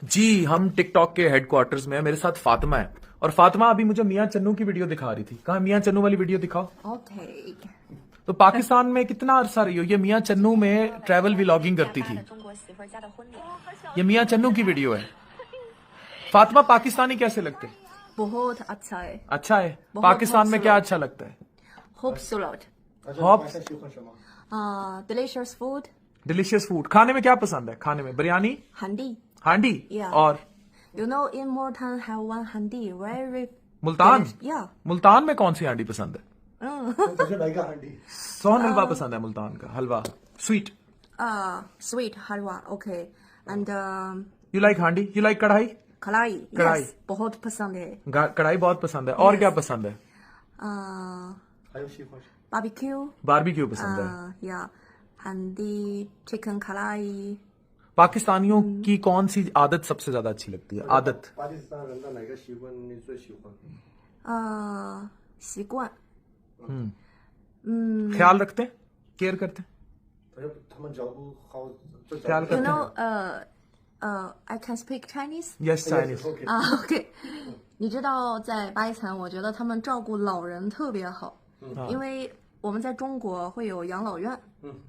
जी, हम टिकटॉक के हेडक्वार्टर्स में हैं। मेरे साथ फातिमा है और फातिमा अभी मुझे मियां चन्नू की वीडियो दिखा रही थी। कहाँ मियां चन्नू वाली वीडियो दिखाओ। ओके। तो पाकिस्तान में कितना अरसा रही हो? ये मियां चन्नू में ट्रैवल व्लॉगिंग करती थी। ये मियां चन्नू की वीडियो है। फातिमा, पाकिस्तानी कैसे लगते? बहुत अच्छा है। अच्छा है। बहुत पाकिस्तान में क्या खूबसूरत। अच्छा लगता है? खूबसूरत। Hops, delicious food. Delicious food. खाने में क्या पसंद है? खाने में बिरयानी, हंडी। हांडी Yeah. और You know, in Multan have one handi, very Multan. yeah. Multan में कौन सी हांडी पसंद है? मुझे लाइका हांडी। सोहन हलवा पसंद है मुल्तान का हलवा, sweet. Sweet halwa. Okay. And you like handi? You like kadai? Kadai. कढ़ाई। Yes, बहुत पसंद है। कढ़ाई बहुत पसंद है। और Yes. क्या पसंद है? Barbecue. बारबेक्यू पसंद है। Yeah. हंडी, चिकन कढ़ाई। पाकिस्तानियों की कौन सी आदत सबसे ज्यादा अच्छी लगती है? आदत। पाकिस्तान人哪个习惯你最喜欢？习惯。 ख्याल रखते हैं, केयर करते हैं, 他们脚步好，最早 ख्याल You करते know, हैं। I can speak Chinese. Yes Chinese. OK。你知道在巴基斯坦，我觉得他们照顾老人特别好，因为我们在中国会有养老院，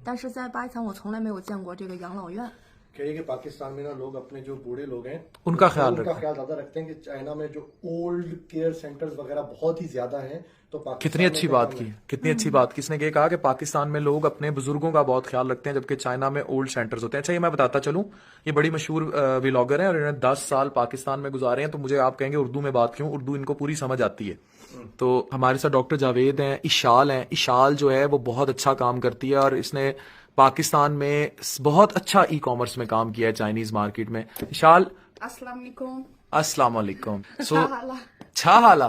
但是在巴基斯坦我从来没有见过这个养老院。 कहिए कि पाकिस्तान में ना लोग अपने जो बूढ़े लोग हैं उनका ख्याल उनका रखते हैं। ख्याल ज्यादा रखते हैं कि चाइना में जो ओल्ड केयर सेंटर्स वगैरह बहुत ही ज्यादा हैं तो पाकिस्तान कितनी अच्छी में बात कम की, है। कितनी अच्छी बात की। इसने ये कहा कि पाकिस्तान में लोग अपने बुजुर्गों का बहुत ख्याल रखते हैं जबकि चाइना में ओल्ड सेंटर्स होते हैं। अच्छा, ये मैं बताता चलूं, ये बड़ी मशहूर व्लॉगर हैं और इन्होंने 10 साल पाकिस्तान में गुजारे हैं। तो मुझे आप कहेंगे उर्दू में बात क्यों? उर्दू इनको पूरी समझ आती है। तो हमारे साथ डॉक्टर जावेद हैं, इशाल हैं। इशाल जो है वो बहुत अच्छा काम करती है और इसने पाकिस्तान में बहुत अच्छा ई कॉमर्स में काम किया है चाइनीज मार्केट में। इशाल, अस्सलाम वालेकुम। अस्सलाम वालेकुम। सो छाहाला। छाहाला,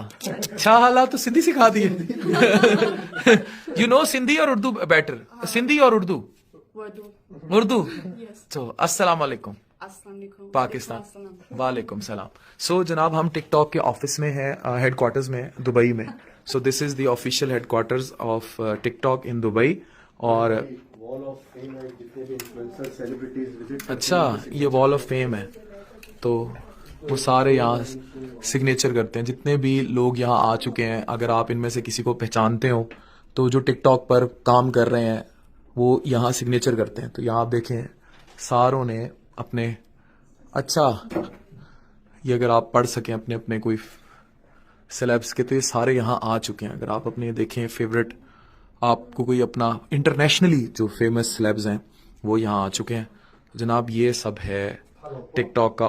छाहाला तो सिंधी सिखा दी है। यू नो सिंधी और उर्दू बेटर? सिंधी और उर्दू? उर्दू। तो अस्सलाम वालेकुम। अस्सलाम वालेकुम। पाकिस्तान। वालेकुम सलाम। सो जनाब, हम टिकटॉक के ऑफिस में हैं, हेडक्वार्टर्स में दुबई में। So this is the official headquarters of TikTok in Dubai. और वॉल ऑफ फेम है, जितने भी इन्फ्लुएंसर सेलिब्रिटीज विजिट अच्छा, ये वॉल ऑफ फेम है। तो वो सारे यहाँ सिग्नेचर करते हैं। जितने भी लोग यहाँ आ चुके हैं, अगर आप इनमें से किसी को पहचानते हो तो जो टिकटॉक पर काम कर रहे हैं वो यहाँ सिग्नेचर करते हैं। तो यहाँ आप देखें, सारों ने अपने, अच्छा ये अगर आप पढ़ सकें अपने अपने कोई सेलेब्स के, तो ये सारे यहाँ आ चुके हैं। अगर आप अपने देखें फेवरेट, आपको कोई अपना इंटरनेशनली जो फेमस सेलेब्स हैं वो यहाँ आ चुके हैं। जनाब, ये सब है टिकटॉक का